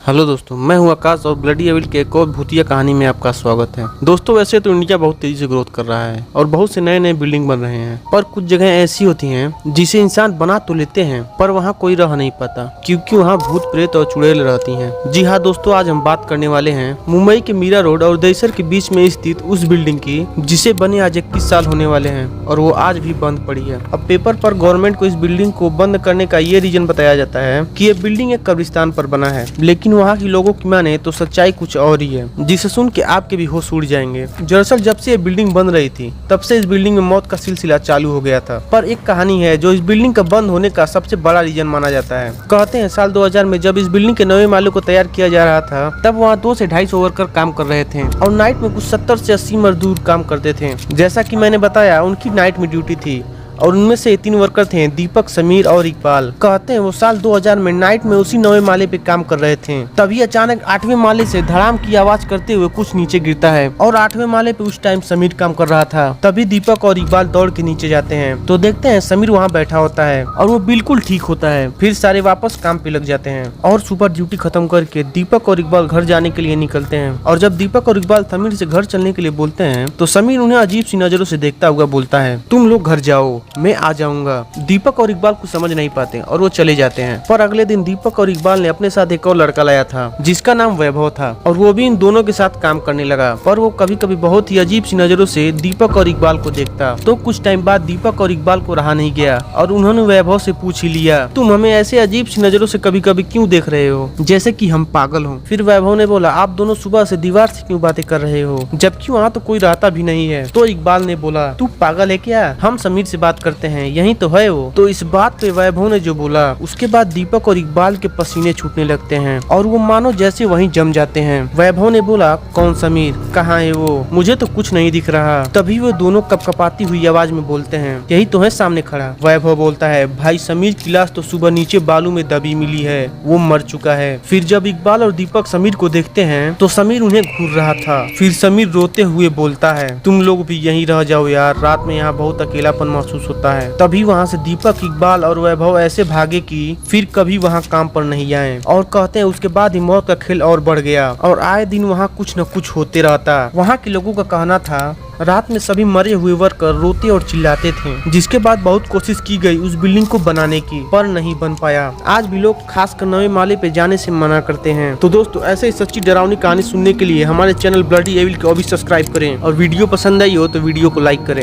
Hello दोस्तों, मैं हूं आकाश और ब्लडी एविल के एक और भूतिया कहानी में आपका स्वागत है। दोस्तों, वैसे तो इंडिया बहुत तेजी से ग्रोथ कर रहा है और बहुत से नए नए बिल्डिंग बन रहे हैं, पर कुछ जगह ऐसी होती हैं जिसे इंसान बना तो लेते हैं पर वहां कोई रह नहीं पाता, क्योंकि वहां भूत प्रेत और चुड़ैल रहती हैं। जी हाँ दोस्तों, आज हम बात करने वाले हैं मुंबई के मीरा रोड और दहिसर के बीच में स्थित उस बिल्डिंग की जिसे बने आज 21 साल होने वाले हैं और वो आज भी बंद पड़ी है। अब पेपर पर गवर्नमेंट को इस बिल्डिंग को बंद करने का ये रीजन बताया जाता है कि ये बिल्डिंग एक कब्रिस्तान पर बना है, लेकिन वहाँ की लोगों की माने तो सच्चाई कुछ और ही है, जिसे सुन के आपके भी होश उड़ जाएंगे। दरअसल जब से ये बिल्डिंग बन रही थी तब से इस बिल्डिंग में मौत का सिलसिला चालू हो गया था। पर एक कहानी है जो इस बिल्डिंग का बंद होने का सबसे बड़ा रीजन माना जाता है। कहते हैं साल 2000 में जब इस बिल्डिंग के नए माले को तैयार किया जा रहा था तब वहाँ 2 से 250 वर्कर काम कर रहे थे और नाइट में कुछ 70 से 80 मजदूर काम करते थे। जैसा की मैंने बताया, उनकी नाइट में ड्यूटी थी और उनमें से 3 वर्कर थे, दीपक, समीर और इकबाल। कहते हैं वो साल 2000 में नाइट में उसी 9वें माले पे काम कर रहे थे। तभी अचानक 8वें माले से धड़ाम की आवाज करते हुए कुछ नीचे गिरता है और 8वें माले पे उस टाइम समीर काम कर रहा था। तभी दीपक और इकबाल दौड़ के नीचे जाते हैं तो देखते हैं समीर वहाँ बैठा होता है और वो बिल्कुल ठीक होता है। फिर सारे वापस काम पे लग जाते हैं और सुपर ड्यूटी खत्म करके दीपक और इकबाल घर जाने के लिए निकलते हैं। और जब दीपक और इकबाल समीर से घर चलने के लिए बोलते हैं तो समीर उन्हें अजीब सी नजरों से देखता हुआ बोलता है, तुम लोग घर जाओ, मैं आ जाऊंगा। दीपक और इकबाल कुछ समझ नहीं पाते और वो चले जाते हैं। पर अगले दिन दीपक और इकबाल ने अपने साथ एक और लड़का लाया था जिसका नाम वैभव था और वो भी इन दोनों के साथ काम करने लगा। पर वो कभी कभी बहुत ही अजीब सी नजरों से दीपक और इकबाल को देखता। तो कुछ टाइम बाद दीपक और इकबाल को रहा नहीं गया और उन्होंने वैभव से पूछ ही लिया, तुम हमें ऐसे अजीब सी नजरों से कभी कभी क्यों देख रहे हो, जैसे कि हम पागल हों। फिर वैभव ने बोला, आप दोनों सुबह से दीवार से क्यों बातें कर रहे हो जबकि वहाँ तो कोई रहता भी नहीं है। तो इकबाल ने बोला, तू पागल है क्या, हम समीर से बात करते हैं, यही तो है वो। तो इस बात पे वैभव ने जो बोला उसके बाद दीपक और इकबाल के पसीने छूटने लगते हैं और वो मानो जैसे वहीं जम जाते हैं। वैभव ने बोला, कौन समीर, कहाँ है वो, मुझे तो कुछ नहीं दिख रहा। तभी वो दोनों कपकपाती हुई आवाज में बोलते हैं, यही तो है सामने खड़ा। वैभव बोलता है, भाई समीर की लाश तो सुबह नीचे बालू में दबी मिली है, वो मर चुका है। फिर जब इकबाल और दीपक समीर को देखते हैं तो समीर उन्हें घूर रहा था। फिर समीर रोते हुए बोलता है, तुम लोग भी यहीं रह जाओ यार, रात में यहाँ बहुत अकेलापन महसूस होता है। तभी वहाँ से दीपक, इकबाल और वैभव ऐसे भागे कि फिर कभी वहाँ काम पर नहीं आए। और कहते हैं उसके बाद ही मौत का खेल और बढ़ गया और आए दिन वहाँ कुछ न कुछ होते रहता। वहाँ के लोगों का कहना था रात में सभी मरे हुए वर्कर रोते और चिल्लाते थे, जिसके बाद बहुत कोशिश की गई उस बिल्डिंग को बनाने की पर नहीं बन पाया। आज भी लोग खासकर 9वें माले पे जाने से मना करते हैं। तो दोस्तों, ऐसे ही सच्ची डरावनी कहानी सुनने के लिए हमारे चैनल ब्लडी एविल को अभी सब्सक्राइब करें और वीडियो पसंद आई हो तो वीडियो को लाइक करें।